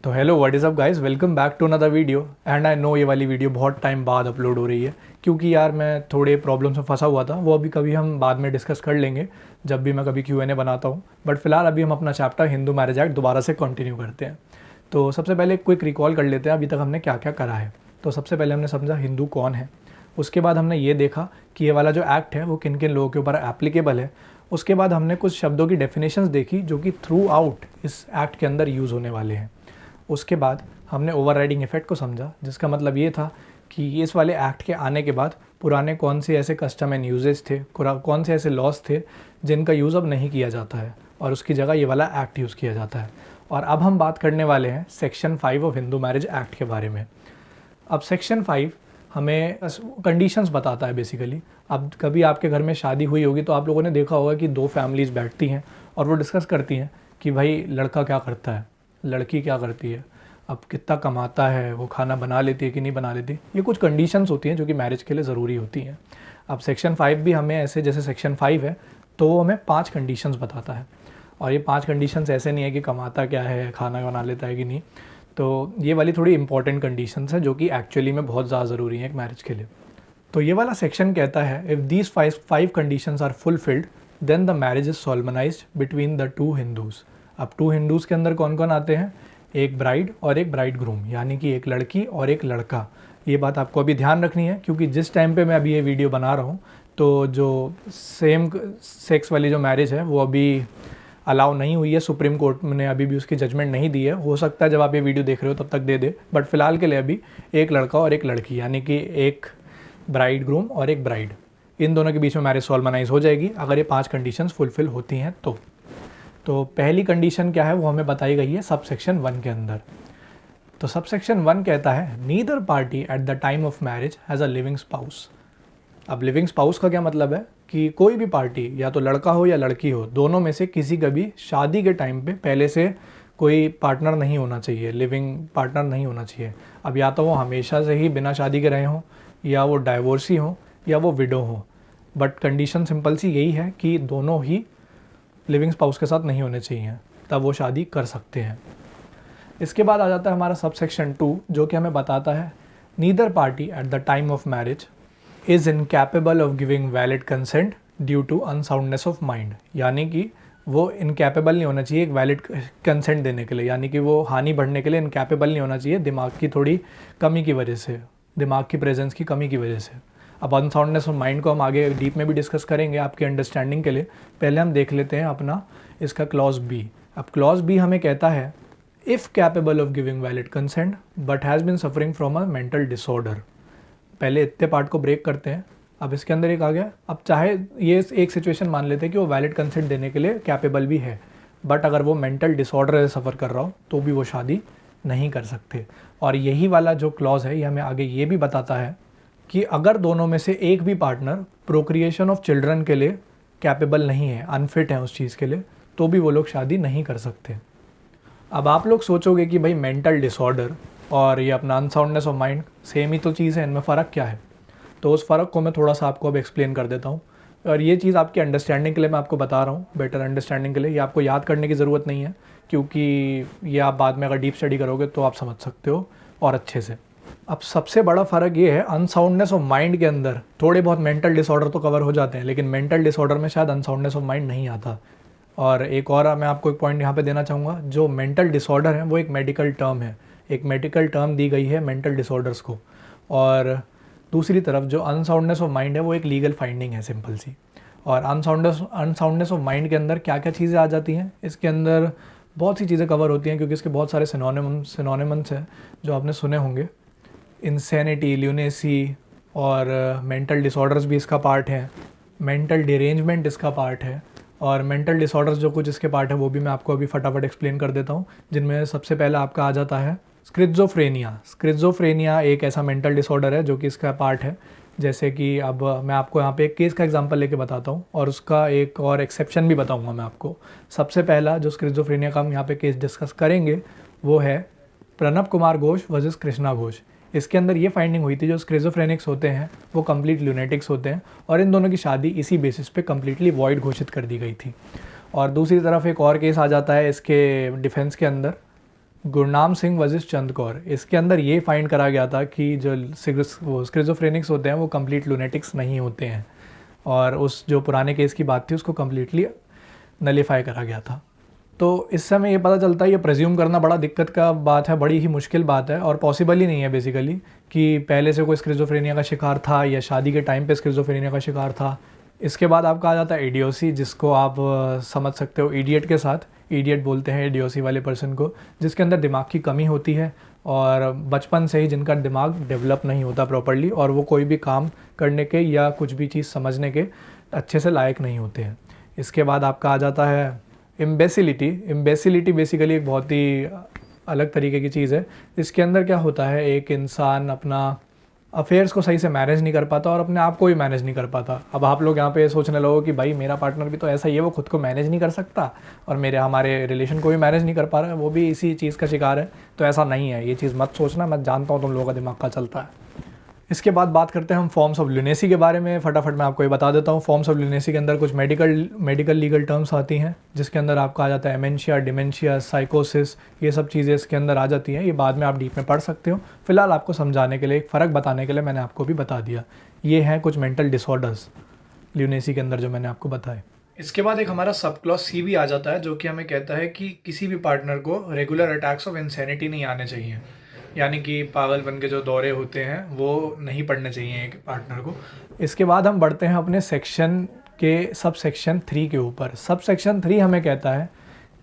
तो hello what is up guys, welcome back to another video. And I know ये वाली video बहुत time बाद अपलोड हो रही है क्योंकि यार मैं थोड़े प्रॉब्लम्स में फंसा हुआ था। वो अभी कभी हम बाद में डिस्कस कर लेंगे जब भी मैं कभी Q&A बनाता हूँ। बट फिलहाल अभी हम अपना चैप्टर हिंदू मैरिज एक्ट दोबारा से कंटिन्यू करते हैं। तो सबसे पहले एक क्विक रिकॉल कर लेते हैं अभी तक हमने क्या क्या करा है। तो सबसे पहले हमने समझा हिंदू कौन है। उसके बाद हमने ये देखा कि ये वाला जो एक्ट है वो किन किन लोगों के ऊपर एप्लीकेबल है। उसके बाद हमने कुछ शब्दों की डेफिनेशंस देखी जो कि थ्रू आउट इस एक्ट के अंदर यूज़ होने वाले हैं। उसके बाद हमने ओवरराइडिंग इफेक्ट को समझा, जिसका मतलब ये था कि इस वाले एक्ट के आने के बाद पुराने कौन से ऐसे कस्टम एंड यूजेस थे, कौन से ऐसे लॉस थे जिनका यूज़ अब नहीं किया जाता है और उसकी जगह ये वाला एक्ट यूज़ किया जाता है। और अब हम बात करने वाले हैं section 5 of Hindu marriage act के बारे में। अब सेक्शन 5 हमें कंडीशंस बताता है बेसिकली। अब कभी आपके घर में शादी हुई होगी तो आप लोगों ने देखा होगा कि दो फैमिलीज़ बैठती हैं और वो डिस्कस करती हैं कि भाई लड़का क्या करता है, लड़की क्या करती है, अब कितना कमाता है, वो खाना बना लेती है कि नहीं बना लेती। ये कुछ कंडीशंस होती हैं जो कि मैरिज के लिए ज़रूरी होती हैं। अब सेक्शन 5 भी हमें ऐसे, जैसे सेक्शन 5 है तो वो हमें 5 कंडीशंस बताता है। और ये 5 कंडीशंस ऐसे नहीं है कि कमाता क्या है, खाना बना लेता है कि नहीं। तो ये वाली थोड़ी इंपॉर्टेंट कंडीशंस है जो कि एक्चुअली में बहुत ज़्यादा ज़रूरी है एक मैरिज के लिए। तो ये वाला सेक्शन कहता है if these 5 conditions are fulfilled then the marriage is solemnized between the 2 Hindus. अब 2 हिंदूज़ के अंदर कौन कौन आते हैं? एक ब्राइड और एक ब्राइड ग्रूम, यानी कि एक लड़की और एक लड़का। ये बात आपको अभी ध्यान रखनी है क्योंकि जिस टाइम पे मैं अभी ये वीडियो बना रहा हूँ तो जो सेम सेक्स वाली जो मैरिज है वो अभी अलाउ नहीं हुई है। सुप्रीम कोर्ट ने अभी भी उसकी जजमेंट नहीं दी है। हो सकता है जब आप ये वीडियो देख रहे हो तब तक दे दे, बट फिलहाल के लिए अभी एक लड़का और एक लड़की, यानी कि एक ब्राइड ग्रूम और एक ब्राइड, इन दोनों के बीच में मैरिज सोलमनाइज हो जाएगी अगर ये 5 कंडीशंस फुलफिल होती हैं तो पहली कंडीशन क्या है वो हमें बताई गई है सब सेक्शन 1 के अंदर। तो सब सेक्शन 1 कहता है neither party at the time of marriage has a living spouse. अब लिविंग स्पाउस का क्या मतलब है कि कोई भी पार्टी, या तो लड़का हो या लड़की हो, दोनों में से किसी का भी शादी के टाइम पे पहले से कोई पार्टनर नहीं होना चाहिए, लिविंग पार्टनर नहीं होना चाहिए। अब या तो वो हमेशा से ही बिना शादी के रहे हों, या वो डाइवोर्सी हों, या वो विडो हो। बट कंडीशन सिंपल सी यही है कि दोनों ही लिविंग स्पाउस के साथ नहीं होने चाहिए, तब वो शादी कर सकते हैं। इसके बाद आ जाता है हमारा सब सेक्शन 2 जो कि हमें बताता है neither party at the time of marriage is incapable of giving valid consent due to unsoundness of mind. यानी कि वो इनकैपेबल नहीं होना चाहिए एक वैलिड कंसेंट देने के लिए, यानी कि वो हानि बढ़ने के लिए इनकैपेबल नहीं होना चाहिए दिमाग की थोड़ी कमी की वजह से, दिमाग की प्रेजेंस की कमी की वजह से। अब अनसाउंडनेस ऑफ माइंड को हम आगे डीप में भी डिस्कस करेंगे आपकी अंडरस्टैंडिंग के लिए। पहले हम देख लेते हैं अपना इसका क्लॉज बी। अब क्लॉज बी हमें कहता है if capable of giving valid consent but has been suffering from a mental disorder. पहले इतने पार्ट को ब्रेक करते हैं। अब इसके अंदर एक आ गया, अब चाहे ये एक सिचुएशन मान लेते हैं कि वो वैलिड कंसेंट देने के लिए कैपेबल भी है, बट अगर वो मेंटल डिसऑर्डर से सफ़र कर रहा हो तो भी वो शादी नहीं कर सकते। और यही वाला जो क्लॉज है ये हमें आगे ये भी बताता है कि अगर दोनों में से एक भी पार्टनर प्रोक्रिएशन ऑफ चिल्ड्रन के लिए कैपेबल नहीं है, अनफिट है उस चीज़ के लिए, तो भी वो लोग शादी नहीं कर सकते। अब आप लोग सोचोगे कि भाई मेंटल डिसऑर्डर और ये अपना अनसाउंडनेस ऑफ माइंड सेम ही तो चीज़ है, इनमें फ़र्क क्या है? तो उस फ़र्क को मैं थोड़ा सा आपको अब एक्सप्लेन कर देता हूँ। और ये चीज़ आपकी अंडरस्टैंडिंग के लिए मैं आपको बता रहा हूँ, बेटर अंडरस्टैंडिंग के लिए। ये आपको याद करने की ज़रूरत नहीं है क्योंकि ये आप बाद में अगर डीप स्टडी करोगे तो आप समझ सकते हो और अच्छे से। अब सबसे बड़ा फ़र्क ये है अनसाउंडनेस ऑफ माइंड के अंदर थोड़े बहुत मेंटल डिसऑर्डर तो कवर हो जाते हैं, लेकिन मेंटल डिसऑर्डर में शायद अनसाउंडनेस ऑफ माइंड नहीं आता। और एक और मैं आपको एक पॉइंट यहाँ पे देना चाहूँगा, जो मेंटल डिसऑर्डर है वो एक मेडिकल टर्म है, एक मेडिकल टर्म दी गई है मेंटल डिसऑर्डर्स को। और दूसरी तरफ जो अनसाउंडनेस ऑफ माइंड है वो एक लीगल फाइंडिंग है, सिंपल सी। और अनसाउंडनेस ऑफ माइंड के अंदर क्या क्या चीज़ें आ जाती हैं, इसके अंदर बहुत सी चीज़ें कवर होती हैं क्योंकि इसके बहुत सारे सिनोनिमस हैं जो आपने सुने होंगे। इंसैनिटी, ल्यूनेसी और मेंटल डिसऑर्डर्स भी इसका पार्ट है, मेंटल डिरेंजमेंट इसका पार्ट है। और मेंटल डिसऑर्डर्स जो कुछ इसके पार्ट है वो भी मैं आपको अभी फटाफट एक्सप्लेन कर देता हूँ, जिनमें सबसे पहला आपका आ जाता है स्किज़ोफ्रेनिया। स्किज़ोफ्रेनिया एक ऐसा मेंटल डिसऑर्डर है जो कि इसका पार्ट है। जैसे कि अब मैं आपको यहाँ पे एक केस का एग्जांपल लेके बताता हूँ और उसका एक और एक्सेप्शन भी बताऊँगा मैं आपको। सबसे पहला जो स्किज़ोफ्रेनिया का हम यहाँ पे केस डिस्कस करेंगे वो है प्रणब कुमार घोष वर्सेस कृष्णा घोष। इसके अंदर ये फाइंडिंग हुई थी जो स्किज़ोफ्रेनिक्स होते हैं वो कंप्लीट ल्यूनेटिक्स होते हैं और इन दोनों की शादी इसी बेसिस पे कंप्लीटली वॉइड घोषित कर दी गई थी। और दूसरी तरफ एक और केस आ जाता है इसके डिफेंस के अंदर, गुरनाम सिंह वजिष्ठ चंद कौर, इसके अंदर ये फाइंड करा गया था कि जो स्किज़ोफ्रेनिक्स होते हैं वो कंप्लीट लूनेटिक्स नहीं होते हैं, और उस जो पुराने केस की बात थी उसको कम्प्लीटली नलीफाई करा गया था। तो इस समय ये पता चलता है, ये प्रेज्यूम करना बड़ा दिक्कत का बात है, बड़ी ही मुश्किल बात है और पॉसिबल ही नहीं है बेसिकली कि पहले से कोई स्किज़ोफ्रेनिया का शिकार था या शादी के टाइम पे स्किज़ोफ्रेनिया का शिकार था। इसके बाद आपका आ जाता है इडियोसी, जिसको आप समझ सकते हो इडियट के साथ। इडियट बोलते हैं इडियोसी वाले पर्सन को, जिसके अंदर दिमाग की कमी होती है और बचपन से ही जिनका दिमाग डेवलप नहीं होता प्रॉपर्ली और वो कोई भी काम करने के या कुछ भी चीज़ समझने के अच्छे से लायक नहीं होते हैं। इसके बाद आपका आ जाता है इम्बेसिलिटी। इम्बेसिलिटी बेसिकली एक बहुत ही अलग तरीके की चीज़ है। इसके अंदर क्या होता है, एक इंसान अपना अफेयर्स को सही से मैनेज नहीं कर पाता और अपने आप को भी मैनेज नहीं कर पाता। अब आप लोग यहाँ पे सोचने लगो कि भाई मेरा पार्टनर भी तो ऐसा ही है, वो खुद को मैनेज नहीं कर सकता और हमारे रिलेशन को भी मैनेज नहीं कर पा रहा है, वो भी इसी चीज़ का शिकार है। तो ऐसा नहीं है, ये चीज़ मत सोचना, मैं जानता हूँ तुम लोगों का दिमाग का चलता है। इसके बाद बात करते हैं हम फॉर्म्स ऑफ ल्यूनेसी के बारे में। फटाफट मैं आपको ये बता देता हूँ। फॉर्म्स ऑफ ल्यूनेसी के अंदर कुछ मेडिकल लीगल टर्म्स आती हैं, जिसके अंदर आपका आ जाता है एमेंशिया, डिमेंशिया, साइकोसिस, ये सब चीज़ें इसके अंदर आ जाती हैं। ये बाद में आप डीप में पढ़ सकते हो, फिलहाल आपको समझाने के लिए, एक फ़र्क बताने के लिए मैंने आपको भी बता दिया। ये हैं कुछ मेंटल डिसऑर्डर्स ल्यूनेसी के अंदर जो मैंने आपको बताए। इसके बाद एक हमारा सब क्लॉज सी भी आ जाता है, जो कि हमें कहता है कि किसी भी पार्टनर को रेगुलर अटैक्स ऑफ इंसैनिटी नहीं आने चाहिए, यानी कि पागलपन के जो दौरे होते हैं वो नहीं पड़ने चाहिए एक पार्टनर को। इसके बाद हम बढ़ते हैं अपने सेक्शन के सब सेक्शन 3 के ऊपर। सब सेक्शन 3 हमें कहता है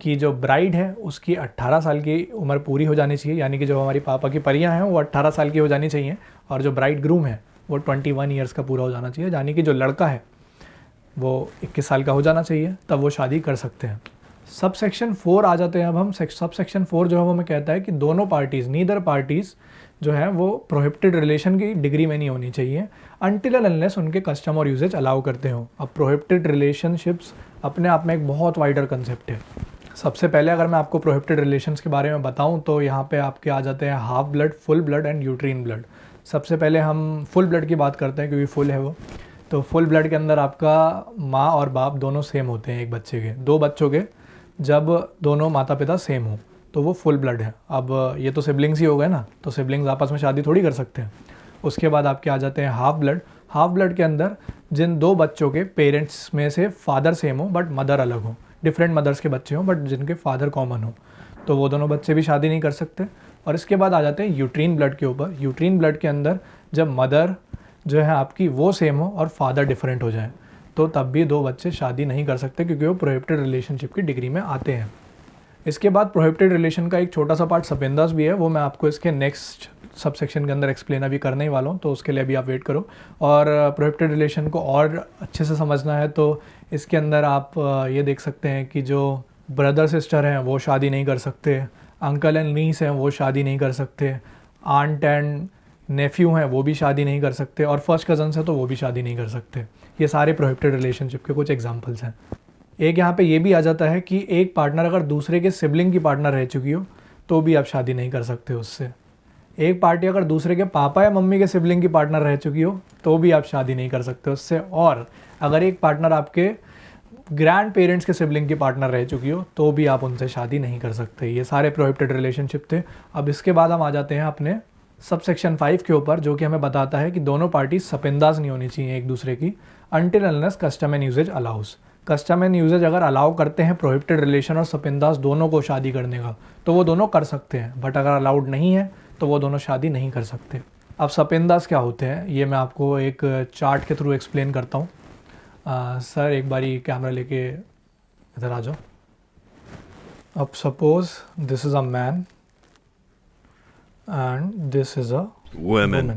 कि जो ब्राइड है उसकी 18 साल की उम्र पूरी हो जानी चाहिए, यानी कि जो हमारी पापा की परियां हैं वो 18 साल की हो जानी चाहिए, और जो ब्राइड ग्रूम है वो 21 ईयर्स का पूरा हो जाना चाहिए, यानी कि जो लड़का है वो 21 साल का हो जाना चाहिए, तब वो शादी कर सकते हैं। सब सेक्शन 4 आ जाते हैं अब हम। सब सेक्शन 4 जो है वो हमें कहता है कि दोनों पार्टीज़, नीदर पार्टीज़ जो है वो प्रोहिबिटेड रिलेशन की डिग्री में नहीं होनी चाहिए अनटिल एंड अनलेस उनके कस्टम और यूजेज अलाउ करते हो। अब प्रोहिबिटेड रिलेशनशिप्स अपने आप में एक बहुत वाइडर कंसेप्ट है। सबसे पहले अगर मैं आपको प्रोहिबिटेड रिलेशंस के बारे में बताऊं तो यहाँ पे आपके आ जाते हैं half blood, full blood and uterine blood. सबसे पहले हम फुल ब्लड की बात करते हैं क्योंकि फुल है वो। तो फुल ब्लड के अंदर आपका माँ और बाप दोनों सेम होते हैं एक बच्चे के, दो बच्चों के जब दोनों माता पिता सेम हो तो वो फुल ब्लड है। अब ये तो सिबलिंग्स ही हो गए ना, तो सिबलिंग्स आपस में शादी थोड़ी कर सकते हैं। उसके बाद आपके आ जाते हैं हाफ ब्लड। हाफ ब्लड के अंदर जिन दो बच्चों के पेरेंट्स में से फादर सेम हो बट मदर अलग हो, डिफरेंट मदर्स के बच्चे हों बट जिनके फादर कॉमन हो, तो वो दोनों बच्चे भी शादी नहीं कर सकते। और इसके बाद आ जाते हैं यूट्रीन ब्लड के ऊपर। यूट्रीन ब्लड के अंदर जब मदर जो है आपकी वो सेम हो और फादर डिफरेंट हो जाए, तो तब भी दो बच्चे शादी नहीं कर सकते क्योंकि वो प्रोहिबिटेड रिलेशनशिप की डिग्री में आते हैं। इसके बाद प्रोहिबिटेड रिलेशन का एक छोटा सा पार्ट सपेंदास भी है, वो मैं आपको इसके नेक्स्ट सब सेक्शन के अंदर एक्सप्लेन अभी करने ही वाला हूँ, तो उसके लिए अभी आप वेट करो। और प्रोहिबिटेड रिलेशन को और अच्छे से समझना है तो इसके अंदर आप ये देख सकते हैं कि जो ब्रदर सिस्टर हैं वो शादी नहीं कर सकते, अंकल एंड नीस हैं वो शादी नहीं कर सकते, आंट एंड नेफ्यू हैं वो भी शादी नहीं कर सकते, और फर्स्ट कज़न्स हैं तो वो भी शादी नहीं कर सकते। ये सारे प्रोहिबिटेड रिलेशनशिप के कुछ एग्जांपल्स हैं। एक यहाँ पे ये भी आ जाता है कि एक पार्टनर अगर दूसरे के सिबलिंग की पार्टनर रह चुकी हो तो भी आप शादी नहीं कर सकते उससे। एक पार्टी अगर दूसरे के पापा या मम्मी के सिबलिंग की पार्टनर रह चुकी हो तो भी आप शादी नहीं कर सकते उससे। और अगर एक पार्टनर आपके ग्रैंड पेरेंट्स के सिबलिंग की पार्टनर रह चुकी हो तो भी आप उनसे शादी नहीं कर सकते। ये सारे प्रोहिबिटेड रिलेशनशिप थे। अब इसके बाद हम आ जाते हैं अपने सब सेक्शन 5 के ऊपर, जो कि हमें बताता है कि दोनों पार्टी सपेंदाज नहीं होनी चाहिए एक दूसरे की until unless custom and usages allows. Custom and usages अगर अलाउ करते हैं प्रोहिबिटेड रिलेशन और सपेंदाज दोनों को शादी करने का तो वो दोनों कर सकते हैं, बट अगर अलाउड नहीं है तो वो दोनों शादी नहीं कर सकते। अब सपेंदाज क्या होते हैं ये मैं आपको एक चार्ट के थ्रू एक्सप्लेन करता हूँ। सर एक बारी कैमरा लेके इधर आ जाओ। अब suppose this is a man and this is a woman,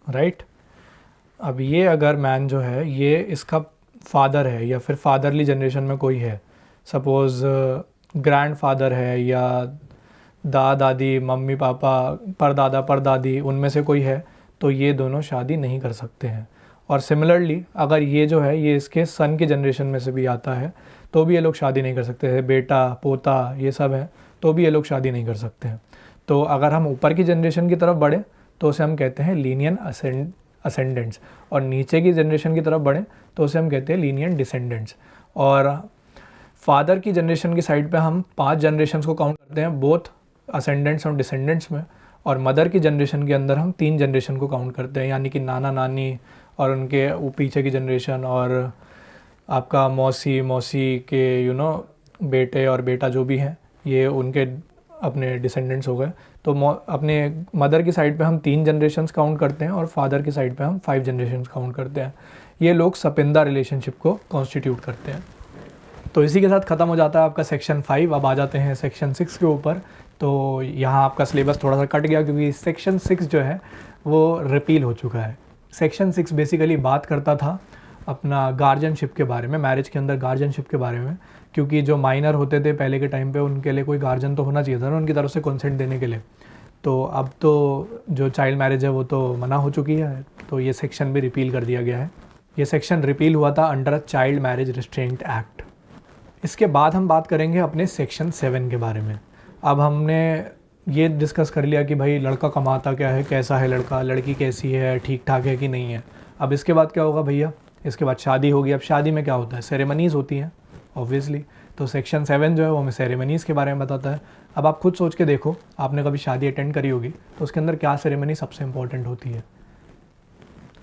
right. अब ये अगर मैन जो है ये इसका फादर है या फिर फादरली जनरेशन में कोई है, सपोज़ ग्रैंड फादर है या दादी मम्मी पापा परदादा परदादी उनमें से कोई है, तो ये दोनों शादी नहीं कर सकते हैं। और सिमिलरली अगर ये जो है ये इसके सन की जनरेशन में से भी आता है तो भी ये लोग शादी नहीं कर सकते हैं। बेटा पोता ये सब है तो भी ये लोग शादी नहीं कर सकते हैं। तो अगर हम ऊपर की जनरेशन की तरफ बढ़ें तो उसे हम कहते हैं लीनियन असेंडेंट्स, और नीचे की जनरेशन की तरफ बढ़ें तो उसे हम कहते हैं लीनियन डिसेंडेंट्स। और फादर की जनरेशन की साइड पे हम 5 जनरेशन्स को काउंट करते हैं, बोथ असेंडेंट्स और डिसेंडेंट्स में। और मदर की जनरेशन के अंदर हम 3 जनरेशन को काउंट करते हैं, यानी कि नाना नानी और उनके वो पीछे की जनरेशन, और आपका मौसी के बेटे और बेटा जो भी हैं, ये उनके अपने डिसेंडेंट्स हो गए। तो अपने मदर की साइड पे हम 3 जनरेशन्स काउंट करते हैं और फादर की साइड पे हम 5 जनरेशन्स काउंट करते हैं। ये लोग सपिंदा रिलेशनशिप को कॉन्स्टिट्यूट करते हैं। तो इसी के साथ ख़त्म हो जाता है आपका सेक्शन 5। अब आ जाते हैं सेक्शन 6 के ऊपर। तो यहाँ आपका सिलेबस थोड़ा सा कट गया क्योंकि सेक्शन 6 जो है वो रिपील हो चुका है। सेक्शन 6 बेसिकली बात करता था अपना गार्जियनशिप के बारे में, मैरिज के अंदर गार्जियनशिप के बारे में, क्योंकि जो माइनर होते थे पहले के टाइम पे उनके लिए कोई गार्जियन तो होना चाहिए था ना उनकी तरफ से कंसेंट देने के लिए। तो अब तो जो चाइल्ड मैरिज है वो तो मना हो चुकी है, तो ये सेक्शन भी रिपील कर दिया गया है। ये सेक्शन रिपील हुआ था under child marriage restraint act. इसके बाद हम बात करेंगे अपने सेक्शन 7 के बारे में। अब हमने ये डिस्कस कर लिया कि भाई लड़का कमाता क्या है, कैसा है लड़का, लड़की कैसी है, ठीक ठाक है कि नहीं है। अब इसके बाद क्या होगा भैया, इसके बाद शादी होगी। अब शादी में क्या होता है, सेरेमनीज़ होती हैं ऑब्वियसली। तो सेक्शन 7 जो है वो हमें सेरेमनीज़ के बारे में बताता है। अब आप खुद सोच के देखो, आपने कभी शादी अटेंड करी होगी तो उसके अंदर क्या सेरेमनी सबसे इम्पॉर्टेंट होती है?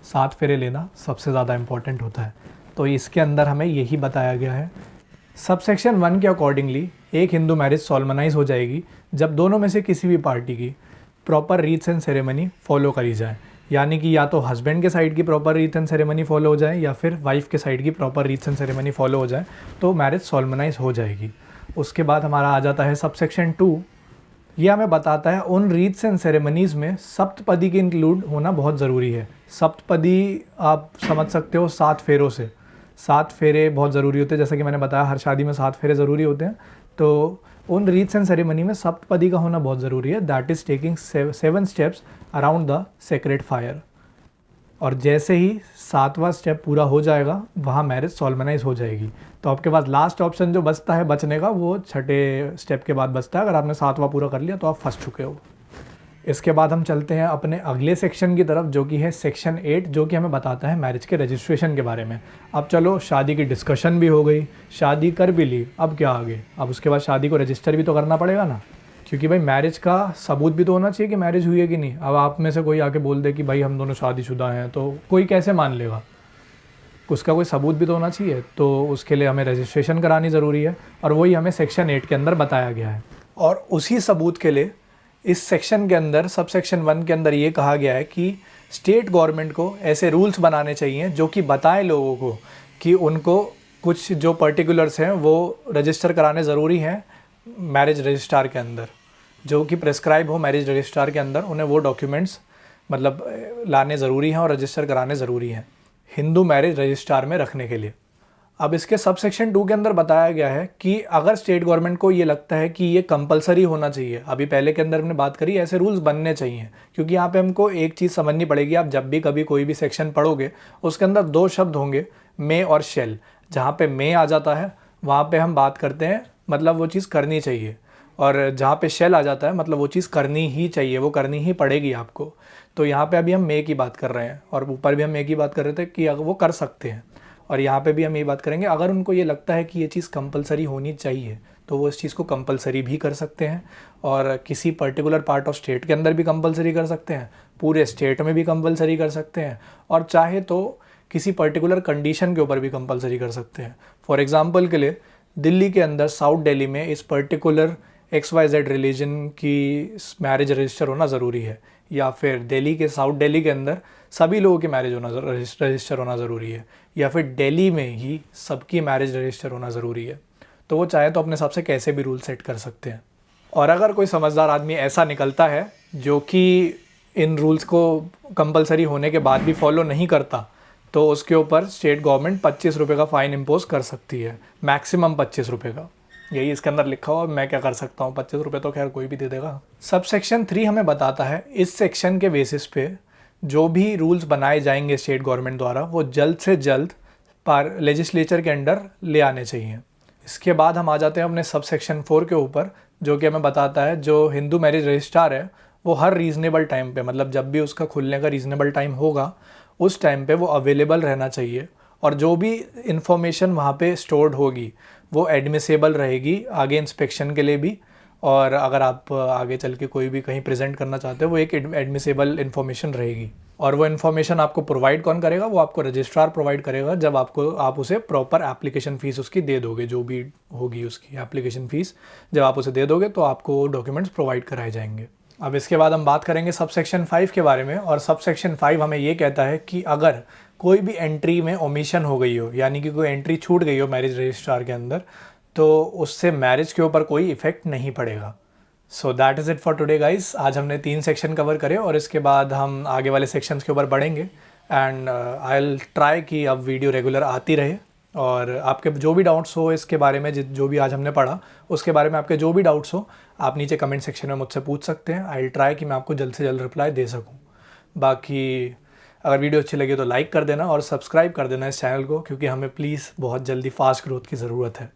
7 फेरे लेना सबसे ज़्यादा इम्पॉर्टेंट होता है। तो इसके अंदर हमें यही बताया गया है। सबसेक्शन 1 के अकॉर्डिंगली एक हिंदू मैरिज सॉल्मनाइज हो जाएगी जब दोनों में से किसी भी पार्टी की प्रॉपर रीट्स एंड सेरेमनी फॉलो करी जाए, यानी कि या तो हस्बैंड के साइड की प्रॉपर रीट्स एंड सेरेमनी फॉलो हो जाए या फिर वाइफ के साइड की प्रॉपर रीट्स एंड सेरेमनी फॉलो हो जाए, तो मैरिज सॉल्मनाइज हो जाएगी। उसके बाद हमारा आ जाता है सबसेक्शन 2। ये हमें बताता है उन रीट्स एंड सेरेमनीज़ में सप्तपदी के इंक्लूड होना बहुत ज़रूरी है। सप्तपदी आप समझ सकते हो 7 फेरों से। 7 फेरे बहुत ज़रूरी होते हैं, जैसा कि मैंने बताया हर शादी में 7 फेरे ज़रूरी होते हैं। तो उन रीट्स एंड सेरेमनी में सप्तपदी का होना बहुत ज़रूरी है, that is taking 7 steps around the sacred fire. और जैसे ही 7वां स्टेप पूरा हो जाएगा वहाँ मैरिज सॉल्मनाइज हो जाएगी। तो आपके पास लास्ट ऑप्शन जो बचता है बचने का वो 6ठे स्टेप के बाद बचता है। अगर आपने 7वां पूरा कर लिया तो आप फंस चुके हो। इसके बाद हम चलते हैं अपने अगले सेक्शन की तरफ, जो कि है सेक्शन 8, जो कि हमें बताता है मैरिज के रजिस्ट्रेशन के बारे में। अब चलो, शादी की डिस्कशन भी हो गई, शादी कर भी ली, अब क्या आगे? अब उसके बाद शादी को रजिस्टर भी तो करना पड़ेगा ना, क्योंकि भाई मैरिज का सबूत भी तो होना चाहिए कि मैरिज हुई है कि नहीं। अब आप में से कोई आके बोल दे कि भाई हम दोनों शादीशुदा हैं, तो कोई कैसे मान लेगा? उसका कोई सबूत भी तो होना चाहिए। तो उसके लिए हमें रजिस्ट्रेशन करानी ज़रूरी है, और वही हमें सेक्शन 8 के अंदर बताया गया है। और उसी सबूत के लिए इस सेक्शन के अंदर सबसेक्शन 1 के अंदर ये कहा गया है कि स्टेट गवर्नमेंट को ऐसे रूल्स बनाने चाहिए जो कि बताएं लोगों को कि उनको कुछ जो पर्टिकुलर्स हैं वो रजिस्टर कराने ज़रूरी हैं मैरिज रजिस्ट्रार के अंदर, जो कि प्रेस्क्राइब हो मैरिज रजिस्ट्रार के अंदर। उन्हें वो डॉक्यूमेंट्स मतलब लाने ज़रूरी हैं और रजिस्टर कराने ज़रूरी हैं हिंदू मैरिज रजिस्ट्रार में रखने के लिए। अब इसके सबसेक्शन 2 के अंदर बताया गया है कि अगर स्टेट गवर्नमेंट को ये लगता है कि ये कंपलसरी होना चाहिए, अभी पहले के अंदर हमने बात करी ऐसे रूल्स बनने चाहिए, क्योंकि यहाँ पे हमको एक चीज़ समझनी पड़ेगी। आप जब भी कभी कोई भी सेक्शन पढ़ोगे उसके अंदर 2 शब्द होंगे, मे और शेल। जहाँ पे मे आ जाता है वहाँ पे हम बात करते हैं मतलब वो चीज़ करनी चाहिए, और जहाँ पे शेल आ जाता है मतलब वो चीज़ करनी ही चाहिए, वो करनी ही पड़ेगी आपको। तो यहाँ पे अभी हम मे की बात कर रहे हैं, और ऊपर भी हम मे की बात कर रहे थे कि अगर वो कर सकते हैं, और यहाँ पे भी हम ये बात करेंगे अगर उनको ये लगता है कि ये चीज़ कंपलसरी होनी चाहिए तो वो इस चीज़ को कंपलसरी भी कर सकते हैं, और किसी पर्टिकुलर पार्ट ऑफ स्टेट के अंदर भी कंपलसरी कर सकते हैं, पूरे स्टेट में भी कंपलसरी कर सकते हैं, और चाहे तो किसी पर्टिकुलर कंडीशन के ऊपर भी कंपलसरी कर सकते हैं। फॉर एग्जांपल के लिए दिल्ली के अंदर साउथ दिल्ली में इस पर्टिकुलर XYZ रिलीजन की मैरिज रजिस्टर होना ज़रूरी है, या फिर दिल्ली के साउथ दिल्ली के अंदर सभी लोगों की मैरिज होना रजिस्टर होना ज़रूरी है, या फिर दिल्ली में ही सबकी मैरिज रजिस्टर होना ज़रूरी है। तो वो चाहे तो अपने हिसाब से कैसे भी रूल सेट कर सकते हैं। और अगर कोई समझदार आदमी ऐसा निकलता है जो कि इन रूल्स को कंपलसरी होने के बाद भी फॉलो नहीं करता, तो उसके ऊपर स्टेट गवर्नमेंट 25 रुपये का फ़ाइन इम्पोज कर सकती है, मैक्सिमम 25 रुपये का। यही इसके अंदर लिखा हुआ, मैं क्या कर सकता हूँ, 25 रुपये तो खैर कोई भी दे देगा। सबसेक्शन 3 हमें बताता है इस सेक्शन के बेसिस पे जो भी रूल्स बनाए जाएंगे स्टेट गवर्नमेंट द्वारा वो जल्द से जल्द लेजिस्लेचर के अंडर ले आने चाहिए। इसके बाद हम आ जाते हैं अपने सबसेक्शन 4 के ऊपर, जो कि हमें बताता है जो हिंदू मैरिज रजिस्ट्रार है वो हर रीज़नेबल टाइम पे, मतलब जब भी उसका खुलने का रीज़नेबल टाइम होगा उस टाइम पे वो अवेलेबल रहना चाहिए, और जो भी इंफॉर्मेशन वहाँ पे स्टोर्ड होगी वो एडमिसेबल रहेगी आगे इंस्पेक्शन के लिए भी, और अगर आप आगे चल के कोई भी कहीं प्रेजेंट करना चाहते हो वो एक एडमिसेबल इन्फॉर्मेशन रहेगी। और वो इन्फॉर्मेशन आपको प्रोवाइड कौन करेगा? वो आपको रजिस्ट्रार प्रोवाइड करेगा, जब आप उसे प्रॉपर एप्लीकेशन फ़ीस उसकी दे दोगे, जो भी होगी उसकी एप्लीकेशन फ़ीस जब आप उसे दे दोगे तो आपको डॉक्यूमेंट्स प्रोवाइड कराए जाएंगे। अब इसके बाद हम बात करेंगे सबसेक्शन 5 के बारे में, और सबसेक्शन 5 हमें ये कहता है कि अगर कोई भी एंट्री में ओमिशन हो गई हो, यानी कि कोई एंट्री छूट गई हो मैरिज रजिस्ट्रार के अंदर, तो उससे मैरिज के ऊपर कोई इफ़ेक्ट नहीं पड़ेगा। So that is it for today guys. आज हमने 3 सेक्शन कवर करे और इसके बाद हम आगे वाले सेक्शंस के ऊपर बढ़ेंगे। एंड आई विल ट्राई कि अब वीडियो रेगुलर आती रहे, और आपके जो भी डाउट्स हो इसके बारे में, जो भी आज हमने पढ़ा उसके बारे में आपके जो भी डाउट्स हो आप नीचे कमेंट सेक्शन में मुझसे पूछ सकते हैं। आई विल ट्राई कि मैं आपको जल्द से जल्द रिप्लाई दे सकूँ। बाकी अगर वीडियो अच्छी लगी तो लाइक कर देना और सब्सक्राइब कर देना इस चैनल को, क्योंकि हमें प्लीज़ बहुत जल्दी फास्ट ग्रोथ की ज़रूरत है।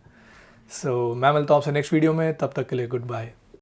सो मैं मिलता हूँ आपसे नेक्स्ट वीडियो में, तब तक के लिए गुड बाय।